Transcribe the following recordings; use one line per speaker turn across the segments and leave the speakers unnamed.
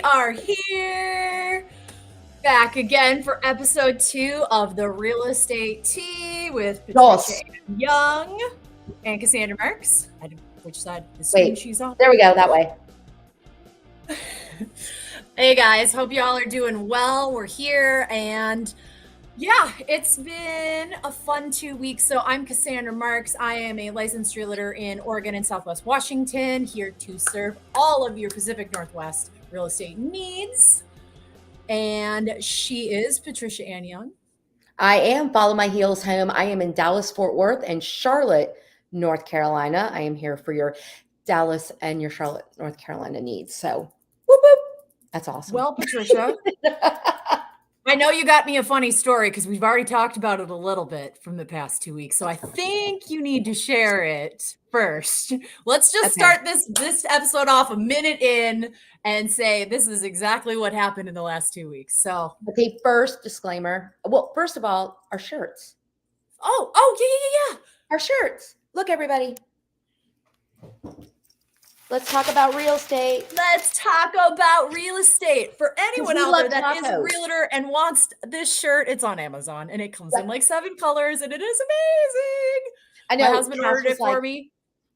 are here back again for episode 2 of the Real Estate Tea with Patricia
Dos.
Young and Cassandra Marks. I don't know which side of the screen
Wait,
she's on.
there we go, that way.
Hey guys, hope y'all are doing well. We're here and yeah, it's been a fun 2 weeks. So I'm Cassandra Marks. I am a licensed realtor in Oregon and Southwest Washington, here to serve all of your Pacific Northwest real estate needs. And she is Patricia Ann Young.
I am Follow My Heels Home. I am in Dallas, Fort Worth, and Charlotte, North Carolina. I am here for your Dallas and your Charlotte, North Carolina needs. So, whoop, whoop. That's awesome.
Well, Patricia, I know you got me a funny story because we've already talked about it a little bit from the past 2 weeks. So I think you need to share it first. Let's just start this episode off a minute in and say this is exactly what happened in the last 2 weeks. So
okay, first disclaimer. Well, first of all, our shirts.
Oh, yeah.
Our shirts. Look, everybody. Let's talk about real estate.
Let's talk about real estate. For anyone out there that is a realtor and wants this shirt, it's on Amazon and it comes in like 7 colors and it is amazing.
I know.
My husband ordered it for me.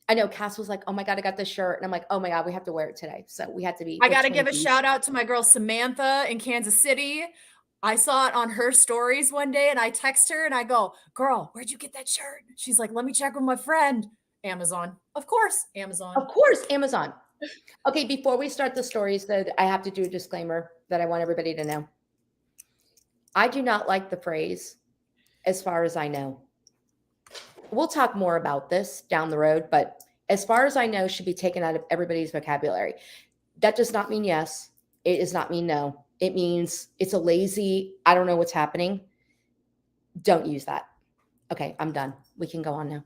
I know Cass was like, oh my God, I got this shirt. And I'm like, oh my God, we have to wear it today. So we had to be.
I got to give a shout out to my girl, Samantha in Kansas City. I saw it on her stories one day and I text her and I go, girl, where'd you get that shirt? She's like, let me check with my friend. Amazon. Of course, Amazon.
Of course, Amazon. Okay, before we start the stories, though, I have to do a disclaimer that I want everybody to know. I do not like the phrase, as far as I know. We'll talk more about this down the road, but as far as I know, should be taken out of everybody's vocabulary. That does not mean yes. It does not mean no. It means it's a lazy, I don't know what's happening. Don't use that. Okay, I'm done. We can go on now.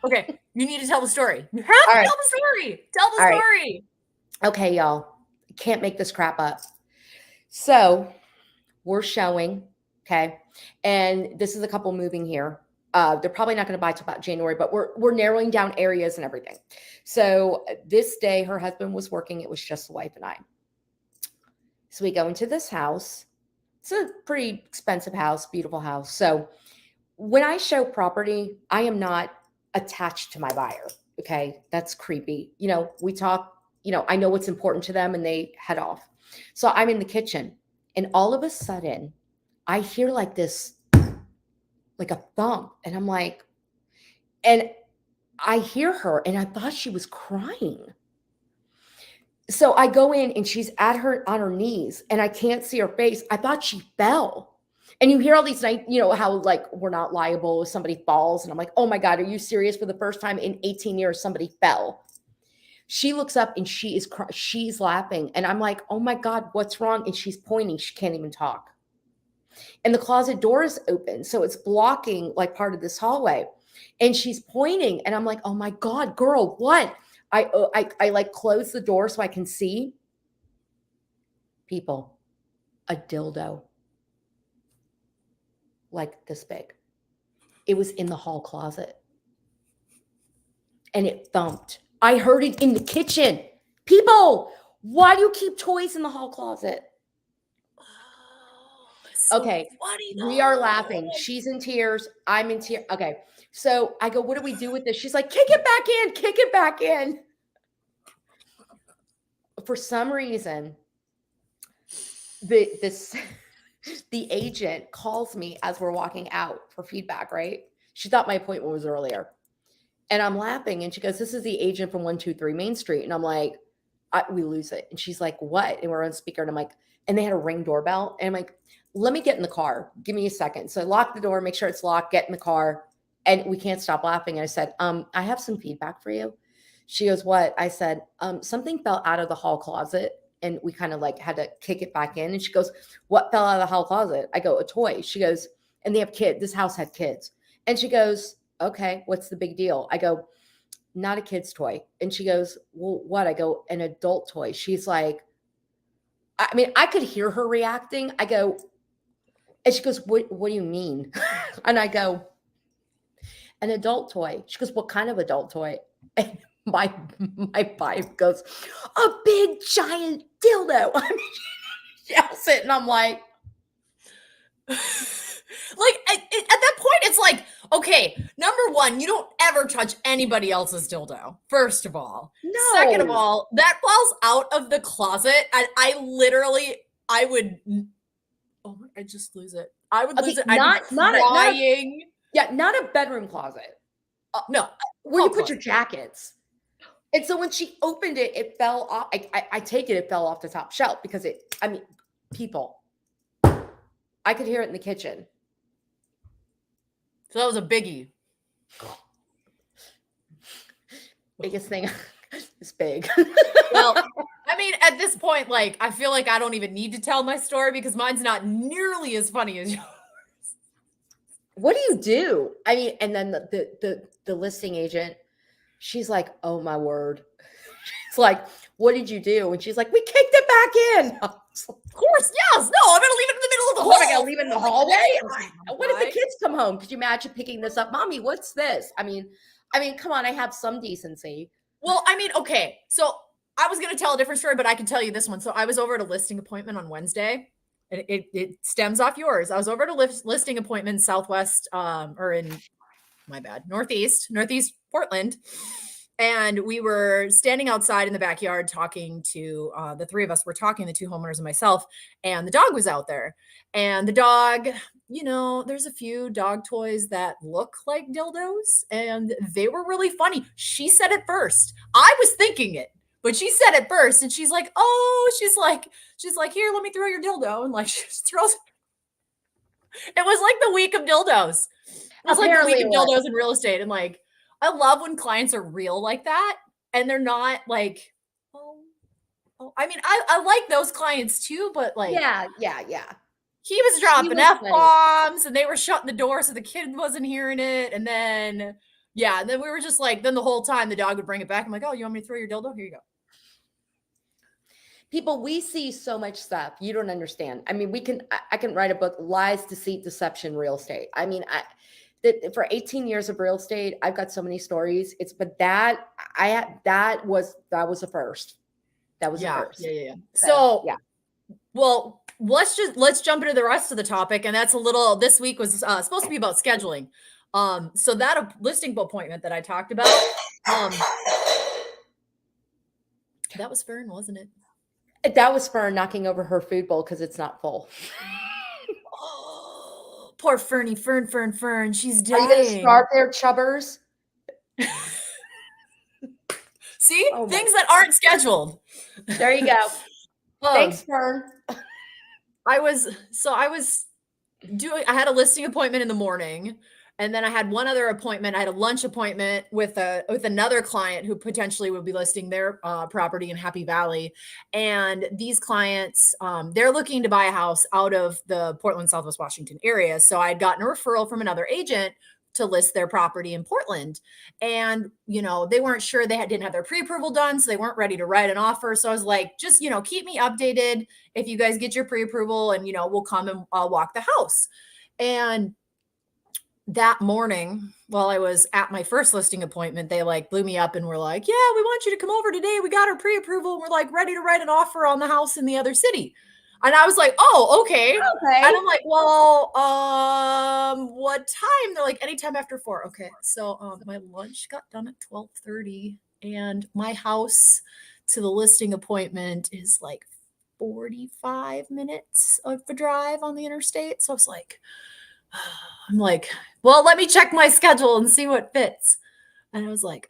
Okay, you need to tell the story. You have to tell the story. Tell the story.
Right. Okay, y'all. Can't make this crap up. So we're showing, okay, and this is a couple moving here. They're probably not going to buy till about January, but we're narrowing down areas and everything. So this day, her husband was working. It was just the wife and I. So we go into this house. It's a pretty expensive house, beautiful house. So when I show property, I am not attached to my buyer. Okay. That's creepy. We talk, I know what's important to them and they head off. So I'm in the kitchen and all of a sudden I hear like this, like a thump. And I'm like, and I hear her and I thought she was crying. So I go in and she's on her knees and I can't see her face. I thought she fell. And you hear all these, how like we're not liable if somebody falls. And I'm like, oh my God, are you serious? For the first time in 18 years, somebody fell. She looks up and she's laughing. And I'm like, oh my God, what's wrong? And she's pointing. She can't even talk. And the closet door is open. So it's blocking like part of this hallway. And she's pointing. And I'm like, oh my God, girl, what? I like close the door so I can see. People, a dildo. Like this big. It was in the hall closet. And it thumped. I heard it in the kitchen. People, why do you keep toys in the hall closet? Okay, we are laughing. She's in tears. I'm in tears. Okay, so I go, what do we do with this? She's like, kick it back in, kick it back in. For some reason, the agent calls me as we're walking out for feedback, right? She thought my appointment was earlier. And I'm laughing. And she goes, this is the agent from 123 Main Street. And I'm like, we lose it. And she's like, what? And we're on speaker. And I'm like, and they had a Ring doorbell. And I'm like, let me get in the car. Give me a second. So I lock the door, make sure it's locked, get in the car. And we can't stop laughing. And I said, I have some feedback for you. She goes, what? I said, something fell out of the hall closet. And we kind of like had to kick it back in. And she goes, what fell out of the hall closet? I go, a toy. She goes, and they have kids. This house had kids. And she goes, okay, what's the big deal? I go, not a kid's toy. And she goes, well, what? I go, an adult toy. She's like, I mean, I could hear her reacting. I go, and she goes, what do you mean? And I go, an adult toy. She goes, what kind of adult toy? And my wife goes, a big giant dildo. I mean, she yells it, and I'm like,
like at that point, it's like, okay, number one, you don't ever touch anybody else's dildo. First of all, second of
no.
all, that falls out of the closet, and I would, oh, I just lose it. I would lose
Okay,
it. I'd be
not
crying.
yeah, not a bedroom closet.
No,
Where you
hall
put your
closet.
jackets. And so when she opened it, it fell off. I take it fell off the top shelf because I mean, people, I could hear it in the kitchen.
So that was a biggie.
Biggest thing is big.
Well, I mean, at this point, like, I feel like I don't even need to tell my story because mine's not nearly as funny as yours.
What do you do? I mean, and then the listing agent, she's like, oh my word. She's like, what did you do? And she's like, we kicked it back in.
Of course, yes. No, I'm gonna leave it in the middle of the
What, I
hall.
gotta leave it in the hallway? What if
Right?
the kids come home? Could you imagine picking this up? Mommy, what's this? I mean, come on, I have some decency.
Well, I mean, okay. So I was gonna tell a different story, but I can tell you this one. So I was over at a listing appointment on Wednesday. And it stems off yours. I was over at a listing appointment in Southwest, or in my bad, Northeast Portland. And we were standing outside in the backyard talking to the three of us were talking, the two homeowners and myself, and the dog was out there. And the dog, there's a few dog toys that look like dildos, and they were really funny. She said it first. I was thinking it, but she said it first, and she's like, oh, she's like, here, let me throw your dildo. And like, she just throws it was like the week of dildos. It was like the week of dildos in real estate. And like, I love when clients are real like that and they're not like, oh. I mean, I like those clients too, but like,
yeah.
He was dropping
was
F-bombs and they were shutting the door so the kid wasn't hearing it. And then, yeah, and then we were just like, then the whole time the dog would bring it back. I'm like, oh, you want me to throw your dildo? Here you go.
People, we see so much stuff you don't understand. I mean, I can write a book, Lies, Deceit, Deception, Real Estate. I mean, for 18 years of real estate, I've got so many stories. That was the first. That was the first.
Yeah. So
yeah.
Well, let's jump into the rest of the topic. And that's this week was supposed to be about scheduling. So that listing appointment that I talked about, that was Fern, wasn't it?
That was Fern knocking over her food bowl because it's not full.
Oh, poor Fernie, Fern. She's dying.
Are you going to start there, chubbers?
See? Things that aren't scheduled.
There you go. Thanks, Fern.
I had a listing appointment in the morning. And then I had one other appointment. I had a lunch appointment with another client who potentially would be listing their property in Happy Valley. And these clients, they're looking to buy a house out of the Portland, Southwest Washington area. So I'd gotten a referral from another agent to list their property in Portland. And, they weren't sure, didn't have their pre-approval done. So they weren't ready to write an offer. So I was like, just, keep me updated if you guys get your pre-approval and, we'll come and walk the house. And that morning, while I was at my first listing appointment, they like blew me up and were like, yeah, we want you to come over today. We got our pre-approval. And we're like ready to write an offer on the house in the other city. And I was like, oh, okay. And I'm like, well, what time? They're like, anytime after 4. Okay. So my lunch got done at 12:30 and my house to the listing appointment is like 45 minutes of a drive on the interstate. So I was like, I'm like, well, let me check my schedule and see what fits. And I was like,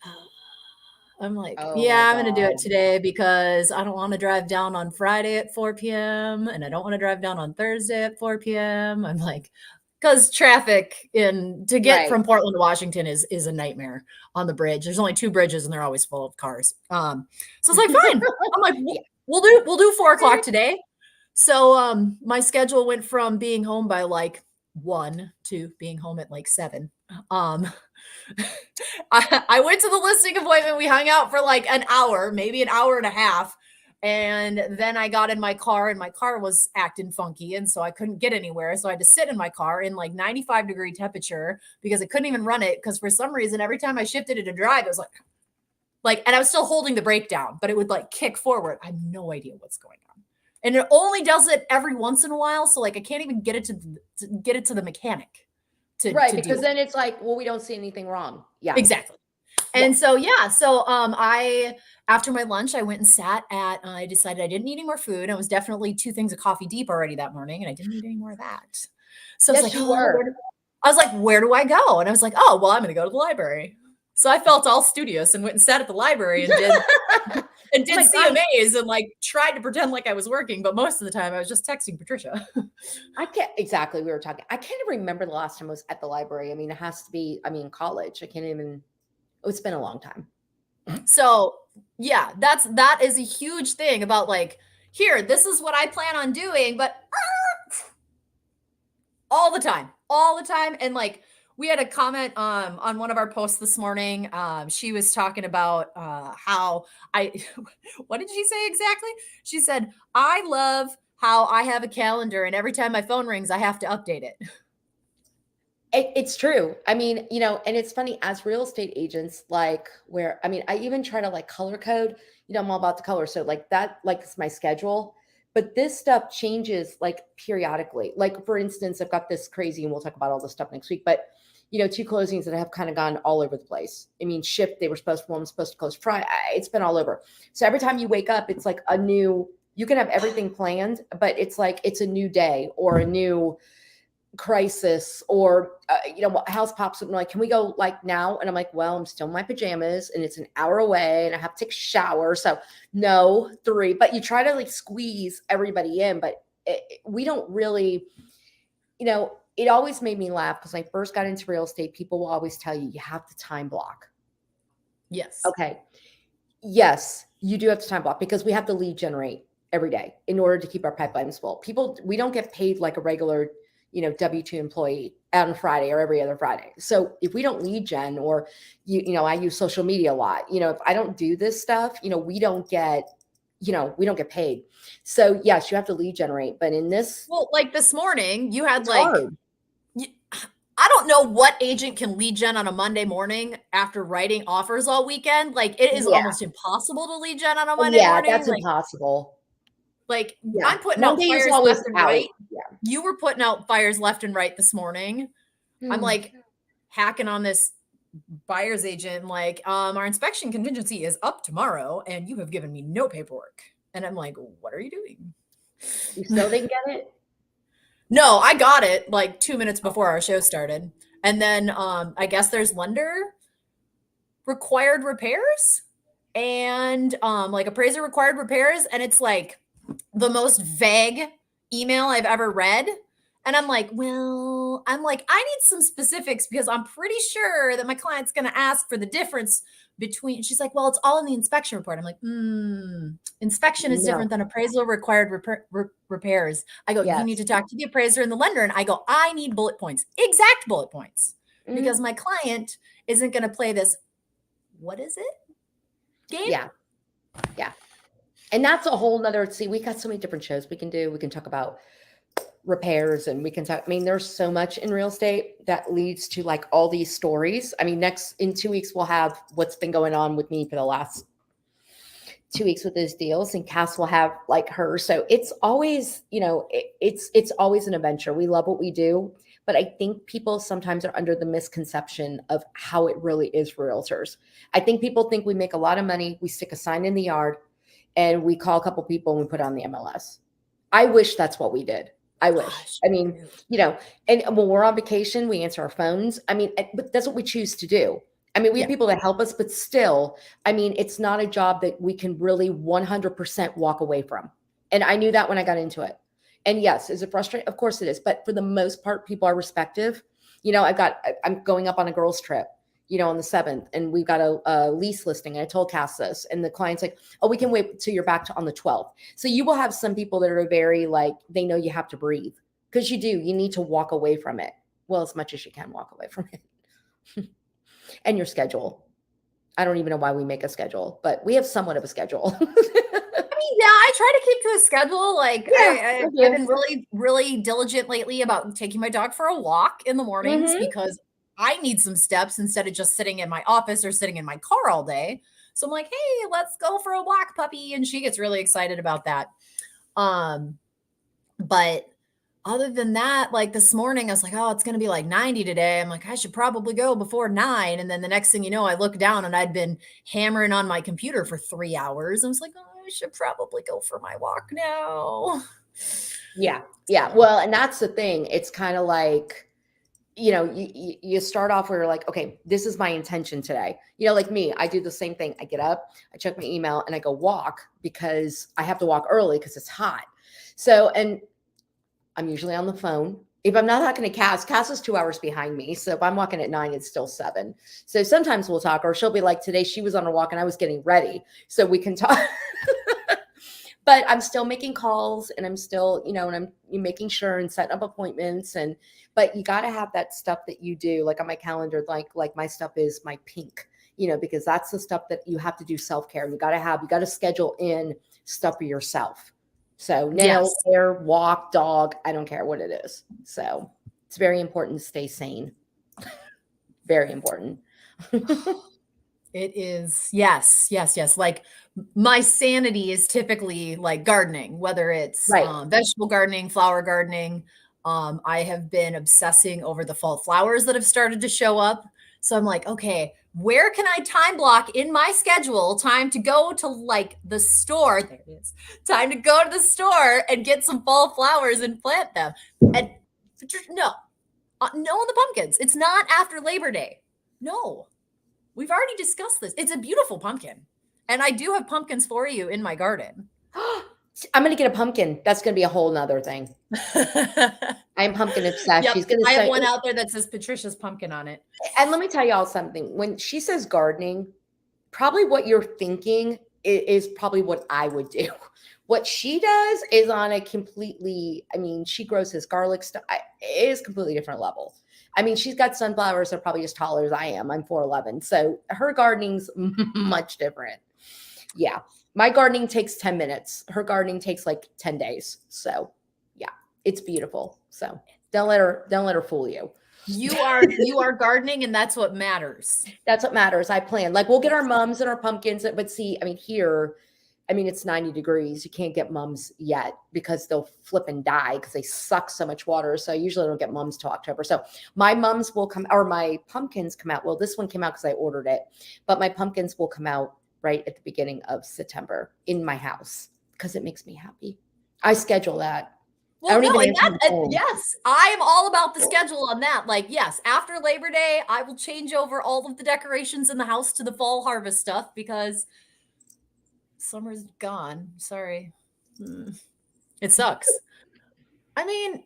I'm like, yeah, I'm going to do it today because I don't want to drive down on Friday at 4 p.m. and I don't want to drive down on Thursday at 4 p.m. I'm like, because traffic to get from Portland to Washington is a nightmare on the bridge. There's only 2 bridges and they're always full of cars. So it's like, fine. I'm like, we'll do 4 o'clock today. So my schedule went from being home by like 1 to being home at like 7. I went to the listing appointment. We hung out for like an hour, maybe an hour and a half. And then I got in my car and my car was acting funky. And so I couldn't get anywhere. So I had to sit in my car in like 95-degree temperature because I couldn't even run it. Because for some reason, every time I shifted it to drive, it was like, Like, and I was still holding the brake down, but it would like kick forward. I have no idea what's going on. And it only does it every once in a while. So like I can't even get it to get it to the mechanic
Right.
to do
Because
it.
then it's like, well, we don't see anything wrong. Yeah.
Exactly.
Yeah.
And so yeah, so I after my lunch, I went and sat at I decided I didn't need any more food. I was definitely 2 things of coffee deep already that morning, and I didn't need any more of that. So I was
Yes,
like,
you
oh,
were.
I was like, where do I go? And I was like, oh, well, I'm gonna go to the library. So I felt all studious and went and sat at the library and did and
Oh
did
my God.
CMAs and like tried to pretend like I was working, but most of the time I was just texting Patricia.
I can't exactly. We were talking. I can't even remember the last time I was at the library. I mean, it has to be, I mean, college. I can't even, oh, it's been a long time.
So yeah, that is a huge thing about like, here, this is what I plan on doing, but all the time. And like we had a comment on one of our posts this morning. She was talking about how I what did she say exactly? She said, I love how I have a calendar and every time my phone rings, I have to update it.
It's true. I mean, you know, and it's funny as real estate agents, like where, I mean, I even try to like color code, you know, I'm all about the color. So like that, like it's my schedule, but this stuff changes like periodically. Like for instance, I've got this crazy, and we'll talk about all this stuff next week, but you know, 2 closings that have kind of gone all over the place. I mean, shift, they were supposed to, one was supposed to close Friday. It's been all over. So every time you wake up, it's like a new, you can have everything planned, but it's like, it's a new day or a new crisis or you know, house pops up and like, can we go like now? And I'm like, well, I'm still in my pajamas and it's an hour away and I have to take a shower, so no, 3. But you try to like squeeze everybody in, but we don't really, you know, it always made me laugh because when I first got into real estate, people will always tell you have to time block.
Yes.
Okay, yes, you do have to time block because we have to lead generate every day in order to keep our pipelines full. People, we don't get paid like a regular, you know, W-2 employee on Friday or every other Friday. So if we don't lead gen or you know, I use social media a lot, you know, if I don't do this stuff, you know, we don't get, you know, we don't get paid. So yes, you have to lead generate, but in this,
Well, like this morning, you had
it's
like
hard.
I don't know what agent can lead gen on a Monday morning after writing offers all weekend. Like it is
Yeah.
almost impossible to lead gen on a
Oh
Monday
yeah,
morning.
that's impossible.
Like
Yeah.
I'm putting out
Monday is
fires
always
left and
out.
right.
Yeah.
You were putting out fires left and right this morning. I'm
Hmm.
like hacking on this buyer's agent, like, our inspection contingency is up tomorrow, and you have given me no paperwork. And I'm like, what are you doing?
You still didn't get it?
No, I got it like 2 minutes
Oh,
before our show started. And then I guess there's lender required repairs and like appraiser required repairs. And it's like the most vague email I've ever read. And I'm like, well, I need some specifics because I'm pretty sure that my client's going to ask for the difference between. She's like, well, it's all in the inspection report. I'm like, inspection is
no.
different than appraisal required repairs. I go, you need
Yes.
to talk to the appraiser and the lender. And I go, I need bullet points, exact bullet points, because
Mhm.
my client isn't going to play this. What is it? Game?
Yeah. Yeah. And that's a whole nother, see, we got so many different shows we can do. We can talk about repairs and we can talk, I mean, there's so much in real estate that leads to like all these stories. I mean, next in 2 weeks, we'll have what's been going on with me for the last 2 weeks with those deals, and Cass will have like her. So it's always, you know, it's always an adventure. We love what we do, but I think people sometimes are under the misconception of how it really is for realtors. I think people think we make a lot of money, we stick a sign in the yard, and we call a couple people and we put on the MLS. I wish that's what we did. I wish.
Gosh,
I mean, you know, and when we're on vacation, we answer our phones. I mean, but that's what we choose to do. I mean, we have
yeah.
people that help us, but still, I mean, it's not a job that we can really 100% walk away from. And I knew that when I got into it. And yes, is it frustrating? Of course it is. But for the most part, people are respective. You know, I'm going up on a girls' trip, you know, on the 7th, and we've got a lease listing. And I told Cass this, and the client's like, oh, we can wait till you're back to on the 12th. So you will have some people that are very like, they know you have to breathe because you do. You need to walk away from it. Well, as much as you can walk away from it. And your schedule. I don't even know why we make a schedule, but we have somewhat of a schedule.
Yeah, I try to keep to a schedule. Like
Yeah,
I've been really, really diligent lately about taking my dog for a walk in the mornings
Mhm.
because I need some steps instead of just sitting in my office or sitting in my car all day. So I'm like, hey, let's go for a walk, puppy. And she gets really excited about that. But other than that, like this morning, I was like, oh, it's going to be like 90 today. I'm like, I should probably go before 9. And then the next thing you know, I look down and I'd been hammering on my computer for 3 hours. I was like, oh, I should probably go for my walk now.
Yeah. Yeah. Well, and that's the thing. It's kind of like, you start off where you're like, okay, this is my intention today. Like me, I do the same thing. I get up, I check my email, and I go walk because I have to walk early because it's hot. So, and I'm usually on the phone. If I'm not talking to Cass is 2 hours behind me. So if I'm walking at 9, it's still 7. So sometimes we'll talk, or she'll be like, today she was on a walk and I was getting ready. So we can talk. But I'm still making calls, and I'm still, and I'm making sure and setting up appointments. But you got to have that stuff that you do, like on my calendar, like my stuff is my pink, because that's the stuff that you have to do self-care. You got to schedule in stuff for yourself. So nails, hair, walk, dog, I don't care what it is. So it's very important to stay sane. Very important.
It is. Yes. Like my sanity is typically like gardening, whether it's vegetable gardening, flower gardening. I have been obsessing over the fall flowers that have started to show up. So I'm like, okay, where can I time block in my schedule time to go to like the store? There it is. Time to go to the store and get some fall flowers and plant them. And no on the pumpkins. It's not after Labor Day. No. We've already discussed this. It's a beautiful pumpkin. And I do have pumpkins for you in my garden.
I'm going to get a pumpkin. That's going to be a whole nother thing. I'm pumpkin obsessed.
Yep,
She's going to
I have one out there that says Patricia's pumpkin on it.
And let me tell y'all something. When she says gardening, probably what you're thinking is probably what I would do. What she does is on a completely, she grows this garlic stuff. It is completely different level. She's got sunflowers that are probably as tall as I am. I'm 4'11". So her gardening's much different. Yeah. My gardening takes 10 minutes. Her gardening takes like 10 days. So yeah, it's beautiful. So don't let her fool you.
You are gardening, and that's what matters.
That's what matters. I plan. Like we'll get our mums and our pumpkins, but see, here, it's 90 degrees. You can't get mums yet because they'll flip and die because they suck so much water. So I usually don't get mums till October. So my mums will come, or my pumpkins come out. Well, this one came out because I ordered it, but my pumpkins will come out right at the beginning of September in my house because it makes me happy. I schedule that.
Well, no, yes, I am all about the schedule on that. Like, yes, after Labor Day, I will change over all of the decorations in the house to the fall harvest stuff because summer's gone. Sorry. It sucks. The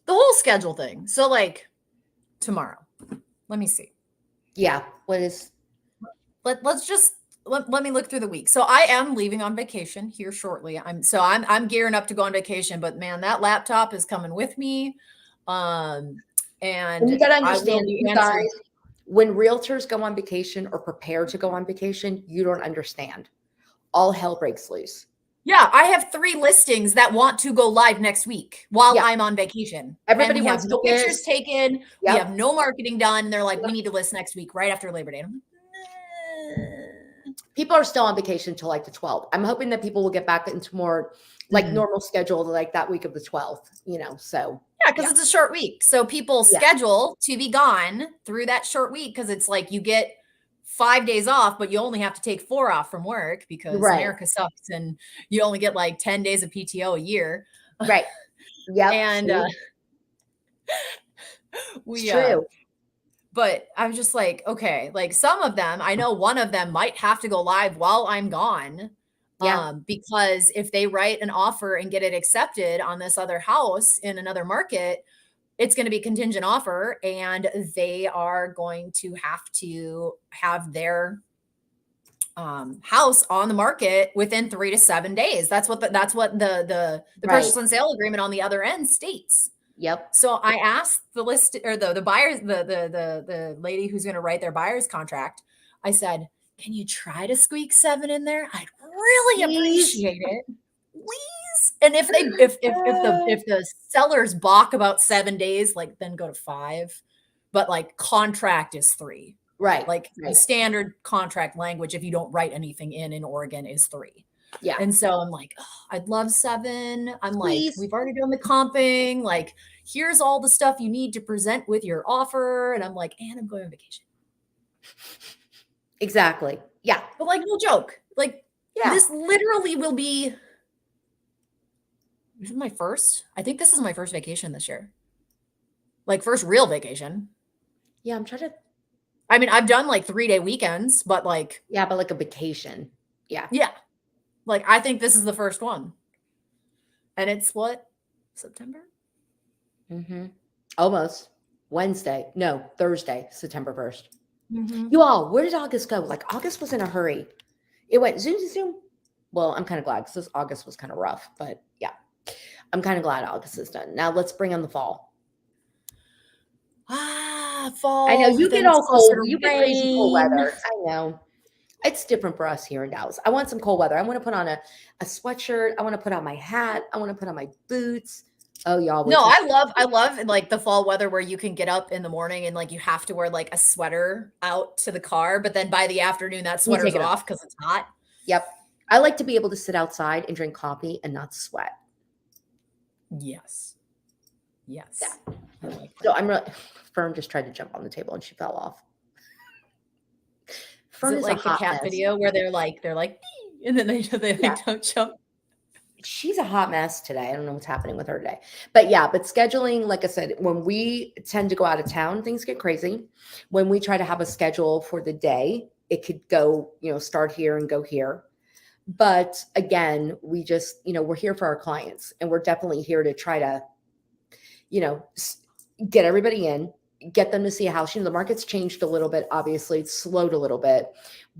whole schedule thing. So like tomorrow, let me see.
Yeah. What is,
let me look through the week. So I am leaving on vacation here shortly. I'm gearing up to go on vacation, but man, that laptop is coming with me. And
you got to understand, you guys, when realtors go on vacation or prepare to go on vacation, you don't understand. All hell breaks loose.
Yeah, I have 3 listings that want to go live next week while I'm on vacation.
Everybody
wants no pictures taken.
Yep.
We have no marketing done. And they're like, we need to list next week, right after Labor Day. I'm like,
people are still on vacation until like the 12th. I'm hoping that people will get back into more like normal schedule like that week of the 12th, so.
Yeah, because it's a short week. So people schedule to be gone through that short week because it's like you get 5 days off, but you only have to take 4 off from work because America sucks and you only get like 10 days of PTO a year.
Right. Yeah.
And
it's true.
But I'm just like, okay, like some of them, I know one of them might have to go live while I'm gone.
Yeah.
Because if they write an offer and get it accepted on this other house in another market, it's going to be contingent offer and they are going to have their house on the market within 3 to 7 days. That's what the purchase and sale agreement on the other end states.
Yep.
So I asked the buyers, the lady who's going to write their buyer's contract. I said, can you try to squeak 7 in there? I'd really appreciate it. Please. And if the sellers balk about 7 days, like then go to 5, but like contract is 3.
Right.
Like the
Right.
standard contract language, if you don't write anything in Oregon, is 3.
Yeah.
And so I'm like, oh, I'd love 7. I'm like,
Please.
we've already done the comping. Like, here's all the stuff you need to present with your offer. And I'm like, and I'm going on vacation.
Exactly. Yeah.
But like, no joke. Like,
Yeah.
this literally will be. This is my first. I think this is my first vacation this year. Like, first real vacation.
Yeah. I'm trying to.
I mean, I've done like 3-day weekends, but like,
Yeah, but like a vacation. Yeah.
yeah, like I think this is the first one. And it's what? September?
Mm-hmm. Almost. Wednesday. No, Thursday, September 1st.
Mm-hmm.
You all, where did August go? Like August was in a hurry. It went zoom, zoom, zoom. Well, I'm kind of glad because this August was kind of rough, but yeah, I'm kind of glad August is done. Now let's bring on the fall.
Fall.
I know you
Then
get
it's
all
closer
cold.
to
You get crazy cold
rain.
weather. I know. It's different for us here in Dallas. I want some cold weather. I want to put on a sweatshirt. I want to put on my hat. I want to put on my boots. Oh, y'all.
No, I love like the fall weather where you can get up in the morning and like you have to wear like a sweater out to the car, but then by the afternoon that
You
sweater's
take it off.
off because it's hot.
Yep. I like to be able to sit outside and drink coffee and not sweat.
Yes. Yes.
Yeah.
I like that.
So I'm really. Fern just tried to jump on the table and she fell off. Fern
Is it
is
like
a
the
hot
cat
mess.
video where they're like, and then they
Yeah.
don't jump?
She's a hot mess today. I don't know what's happening with her today. But yeah, but scheduling, like I said, when we tend to go out of town, things get crazy. When we try to have a schedule for the day, it could go, start here and go here. But again, we just, we're here for our clients and we're definitely here to try to, get everybody in, get them to see a house. The market's changed a little bit. Obviously, it's slowed a little bit,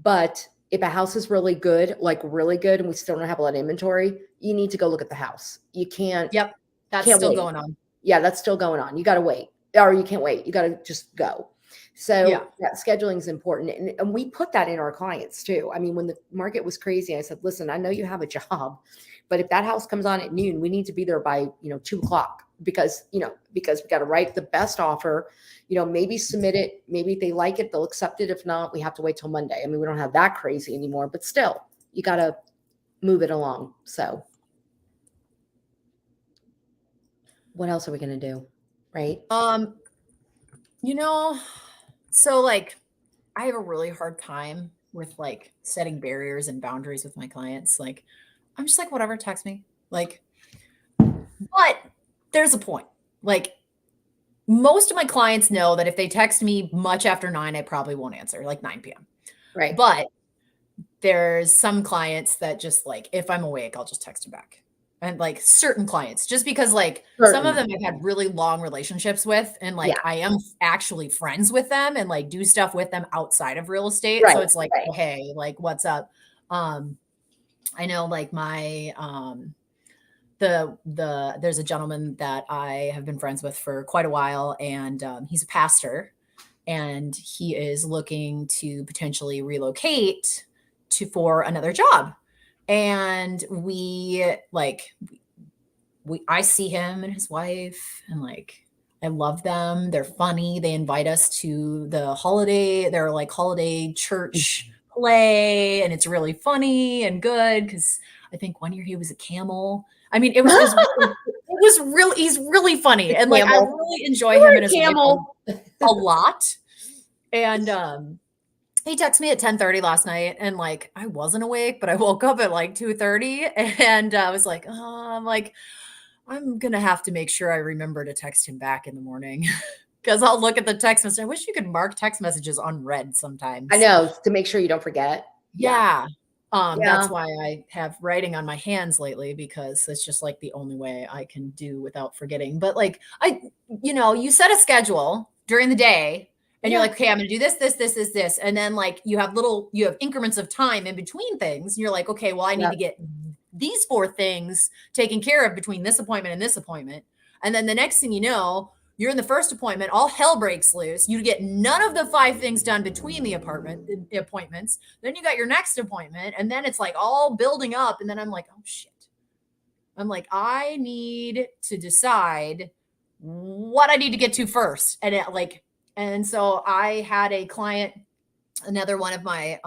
but if a house is really good, like really good, and we still don't have a lot of inventory, you need to go look at the house. You can't.
Yep. That's
can't
still
wait.
going on.
Yeah, that's still going on. You got to wait, or you can't wait. You got to just go. So
Yeah.
that scheduling is important. And we put that in our clients too. I mean, when the market was crazy, I said, listen, I know you have a job, but if that house comes on at noon, we need to be there by, 2:00 because we got to write the best offer, maybe submit it. Maybe if they like it, they'll accept it. If not, we have to wait till Monday. I mean, we don't have that crazy anymore, but still you got to move it along. So what else are we going to do? Right.
So like I have a really hard time with like setting barriers and boundaries with my clients. Like I'm just like, whatever, text me. Like, but there's a point. Like most of my clients know that if they text me much after 9, I probably won't answer, like 9 p.m.
Right.
But there's some clients that just like, if I'm awake, I'll just text you back. And like certain clients, just because like some of them I've had really long relationships with, and like I am actually friends with them and like do stuff with them outside of real estate.
Right,
So it's like,
right.
oh, hey, like what's up? I know like my there's a gentleman that I have been friends with for quite a while, and he's a pastor, and he is looking to potentially relocate for another job. And I see him and his wife, and like I love them. They're funny. They invite us to their like holiday church play, and it's really funny and good because I think one year he was a camel. I mean, it was really he's really funny, and like I really enjoy him and his wife a lot. And he texted me at 10:30 last night, and like I wasn't awake, but I woke up at like 2:30, and I was like, I'm gonna have to make sure I remember to text him back in the morning because I'll look at the text message. I wish you could mark text messages unread sometimes.
I know, to make sure you don't forget.
Yeah. That's why I have writing on my hands lately, because it's just like the only way I can do without forgetting. But like you set a schedule during the day and you're like, okay, I'm gonna do this. And then like you have increments of time in between things. And you're like, okay, well, I need to get these 4 things taken care of between this appointment and this appointment. And then the next thing you know, you're in the first appointment, all hell breaks loose. You get none of the 5 things done between the appointments. Then you got your next appointment, and then it's like all building up. And then I'm like, oh shit. I'm like, I need to decide what I need to get to first. And so I had a client another one of my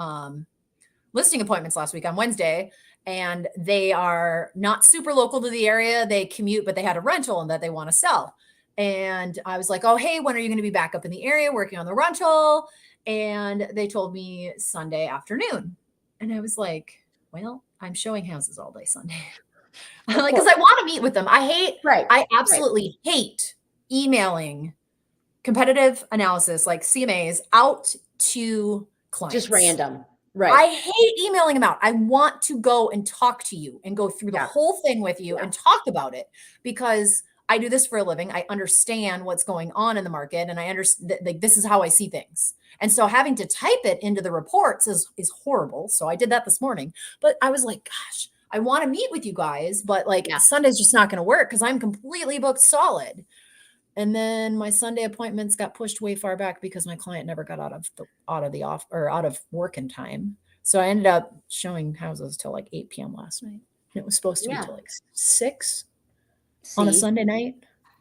listing appointments last week on Wednesday, and they are not super local to the area. They commute, but they had a rental and that they want to sell. And I was like, oh, hey, when are you going to be back up in the area working on the rental? And they told me Sunday afternoon. And I was like, well, I'm showing houses all day Sunday. Like, because I want to meet with them. I absolutely hate emailing competitive analysis like CMAs out to clients.
Just random. Right.
I hate emailing them out. I want to go and talk to you and go through the whole thing with you and talk about it, because I do this for a living. I understand what's going on in the market, and I understand like this is how I see things. And so having to type it into the reports is horrible. So I did that this morning, but I was like, gosh, I want to meet with you guys, but like Sunday's just not going to work because I'm completely booked solid. And then my Sunday appointments got pushed way far back because my client never got out of work in time. So I ended up showing houses till like 8 p.m. last night. And it was supposed to be till like 6 on a Sunday night.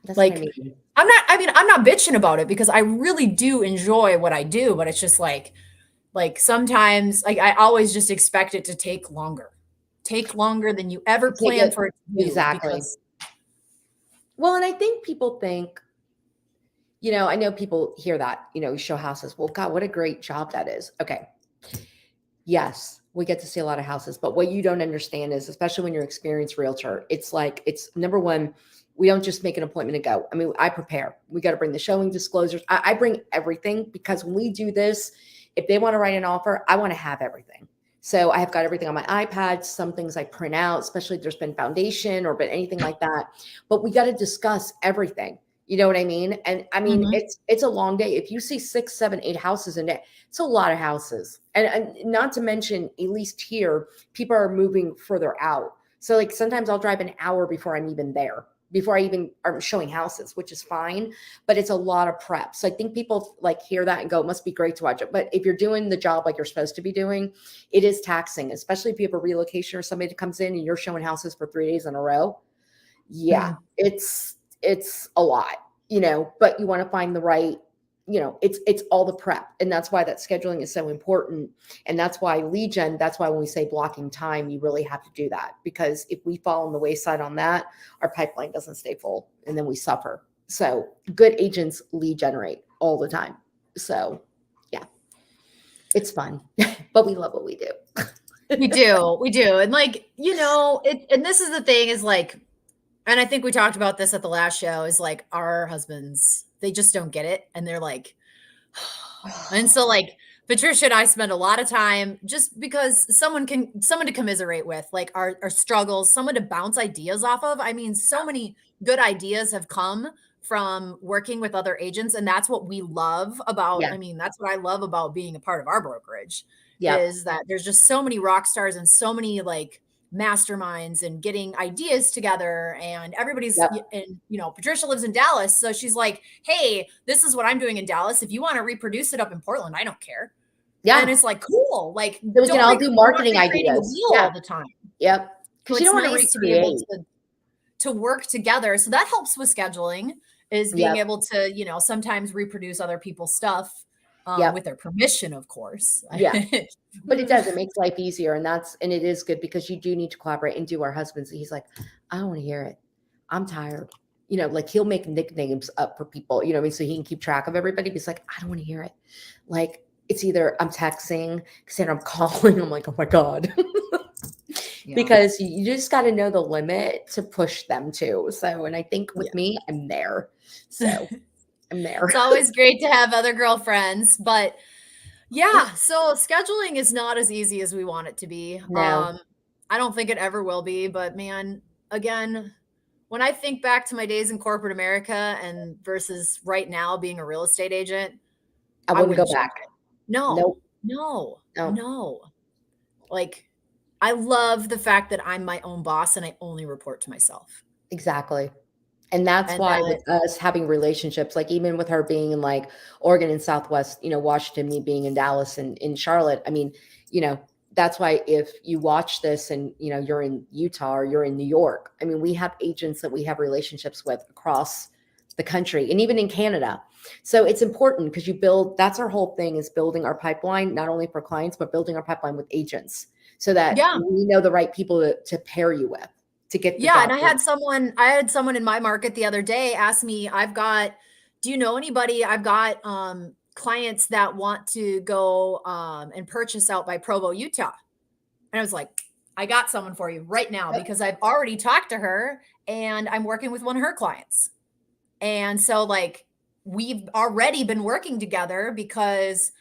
That's
like, I'm not bitching about it because I really do enjoy what I do, but it's just like sometimes like I always just expect it to take longer than you ever planned for it to do.
Exactly. Well, and I think people think, I know people hear that, you show houses. Well, God, what a great job that is. Okay. Yes, we get to see a lot of houses, but what you don't understand is, especially when you're an experienced realtor, it's number one, we don't just make an appointment and go. I mean, I prepare. We got to bring the showing disclosures. I bring everything, because when we do this, if they want to write an offer, I want to have everything. So I have got everything on my iPad. Some things I print out, especially if there's been foundation or been anything like that. But we got to discuss everything. You know what I mean? And I mean, it's a long day. If you see 6, 7, 8 houses in it, it's a lot of houses. And not to mention, at least here, people are moving further out. So like sometimes I'll drive an hour before I'm even there, before I even are showing houses, which is fine, but it's a lot of prep. So I think people like hear that and go, it must be great to watch it. But if you're doing the job like you're supposed to be doing, it is taxing, especially if you have a relocation or somebody that comes in and you're showing houses for 3 days in a row. Yeah, it's a lot, but you want to find the right, it's all the prep. And that's why that scheduling is so important. And that's why lead gen, that's why when we say blocking time, you really have to do that, because if we fall on the wayside on that, our pipeline doesn't stay full and then we suffer. So good agents lead generate all the time. So yeah, it's fun, but we love what we do.
We do. And like, and this is the thing is like, and I think we talked about this at the last show, is like our husbands, they just don't get it. And they're like, and so like Patricia and I spend a lot of time just because someone to commiserate with, like our struggles, someone to bounce ideas off of. I mean, so many good ideas have come from working with other agents. And that's what we love about, I mean, that's what I love about being a part of our brokerage is that there's just so many rock stars and so many like masterminds and getting ideas together, and everybody's and Patricia lives in Dallas, so she's like, hey, this is what I'm doing in Dallas, if you want to reproduce it up in Portland, I don't care. And it's like, cool, like
we can all do marketing ideas
all the time.
Because you don't want to recreate.
To be able to work together, so that helps with scheduling, is being able to sometimes reproduce other people's stuff with their permission, of course.
But it does. It makes life easier. And it is good, because you do need to collaborate and do. Our husbands, he's like, I don't want to hear it. I'm tired. Like he'll make nicknames up for people, so he can keep track of everybody. But he's like, I don't want to hear it. Like it's either I'm texting, Cassandra, I'm calling. I'm like, oh my God. Because you just got to know the limit to push them too. So, and I think with me, I'm there. So I'm there.
It's always great to have other girlfriends, but so scheduling is not as easy as we want it to be.
No.
I don't think it ever will be, but man, again, when I think back to my days in corporate America and versus right now being a real estate agent,
I wouldn't go back.
No. Like, I love the fact that I'm my own boss and I only report to myself.
Exactly. And that's why with us having relationships, like even with her being in like Oregon and Southwest, Washington, me being in Dallas and in Charlotte, I mean, that's why if you watch this and, you're in Utah or you're in New York, I mean, we have agents that we have relationships with across the country and even in Canada. So it's important because that's our whole thing, is building our pipeline, not only for clients, but building our pipeline with agents so that
Yeah.
we know the right people to pair you with to get the
Yeah.
job
And I had someone in my market the other day ask me, do you know anybody? I've got clients that want to go and purchase out by Provo, Utah. And I was like, I got someone for you right now because I've already talked to her and I'm working with one of her clients. And so like we've already been working together because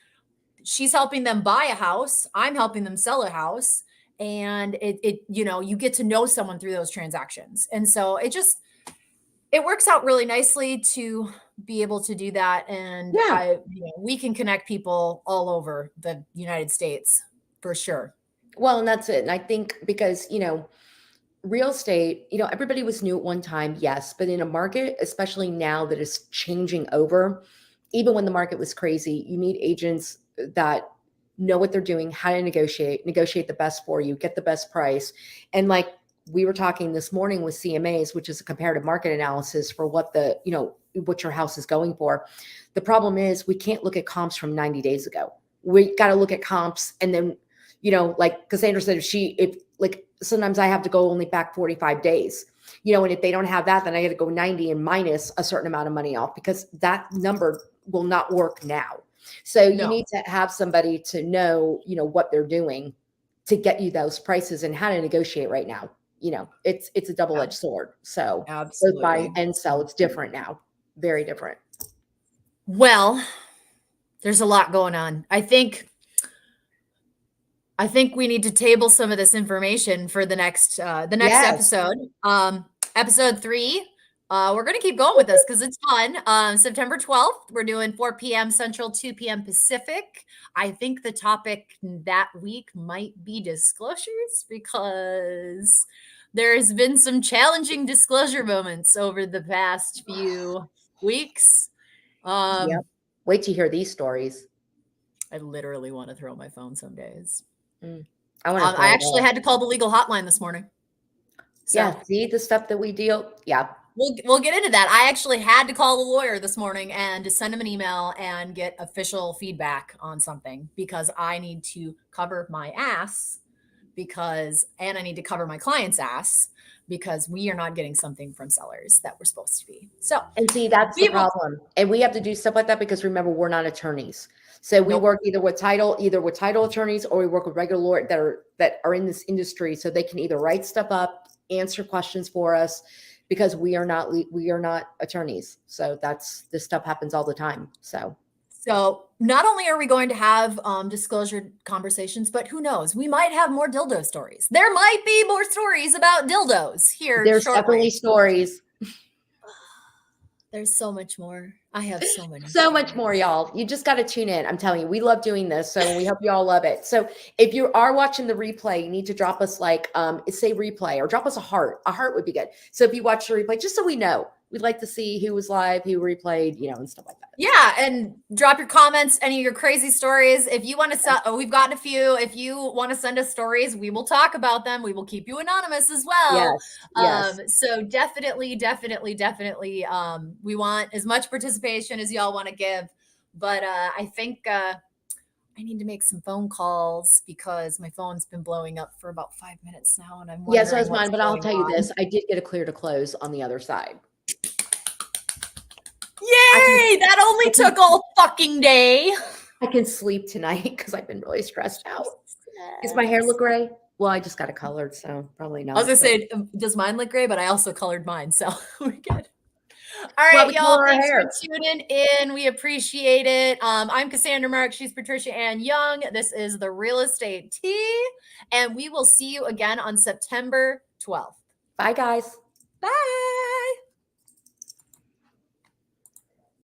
she's helping them buy a house, I'm helping them sell a house, and you get to know someone through those transactions. And so it works out really nicely to be able to do that. And
Yeah.
we can connect people all over the United States for sure.
Well, and that's it. And I think because, real estate, everybody was new at one time, yes, but in a market, especially now that is changing over, even when the market was crazy, you need agents that know what they're doing, how to negotiate the best for you, get the best price. And like we were talking this morning with CMAs, which is a comparative market analysis for what what your house is going for. The problem is we can't look at comps from 90 days ago. We got to look at comps and then like Cassandra said, if like sometimes I have to go only back 45 days, and if they don't have that, then I got to go 90 and minus a certain amount of money off because that number will not work now. So you
No.
need to have somebody to know, what they're doing to get you those prices and how to negotiate right now. It's a double-edged sword. So both buy
Absolutely.
and sell, it's different now. Very different.
Well, there's a lot going on. I think we need to table some of this information for the next
Yes.
episode. Episode 3. We're gonna keep going with this because it's fun. September 12th, we're doing 4 p.m. Central, 2 p.m. Pacific. I think the topic that week might be disclosures because there's been some challenging disclosure moments over the past few weeks.
Yep. Wait to hear these stories.
I literally want to throw my phone some days.
I want to throw
I
it
actually
up.
had to call the legal hotline this morning. So
Yeah, see the stuff that we deal. Yeah.
we'll get into that. I actually had to call the lawyer this morning and to send him an email and get official feedback on something because I need to cover my ass and I need to cover my client's ass because we are not getting something from sellers that we're supposed to be. So
And see, that's the problem. And we have to do stuff like that because remember, we're not attorneys. So we work either with title attorneys, or we work with regular lawyers that are in this industry. So they can either write stuff up, answer questions for us, because we are not attorneys. So this stuff happens all the time. So
not only are we going to have disclosure conversations, but who knows? We might have more dildo stories. There might be more stories about dildos here.
There's
shortly.
definitely stories.
There's so much more. I have so many.
So much more, y'all. You just got to tune in. I'm telling you, we love doing this. So we hope you all love it. So if you are watching the replay, you need to drop us say replay or drop us a heart. A heart would be good. So if you watch the replay, just so we know, we'd like to see who was live, who replayed, and stuff like that.
Yeah. And drop your comments, any of your crazy stories. If you want to we've gotten a few. If you want to send us stories, we will talk about them. We will keep you anonymous as well.
Yes.
So definitely. We want as much participation as y'all want to give. But I think I need to make some phone calls because my phone's been blowing up for about 5 minutes now. And I'm wondering
so is mine, but I'll tell you this. I did get a clear to close on the other side.
Yay! That only took all fucking day.
I can sleep tonight because I've been really stressed out. Does my hair look gray? Well, I just got it colored, so probably not.
I was gonna say, does mine look gray? But I also colored mine, so we're good. All right, y'all. Thanks for tuning in. We appreciate it. I'm Cassandra Mark. She's Patricia Ann Young. This is the Real Estate Tea, and we will see you again on September 12th.
Bye, guys.
Bye.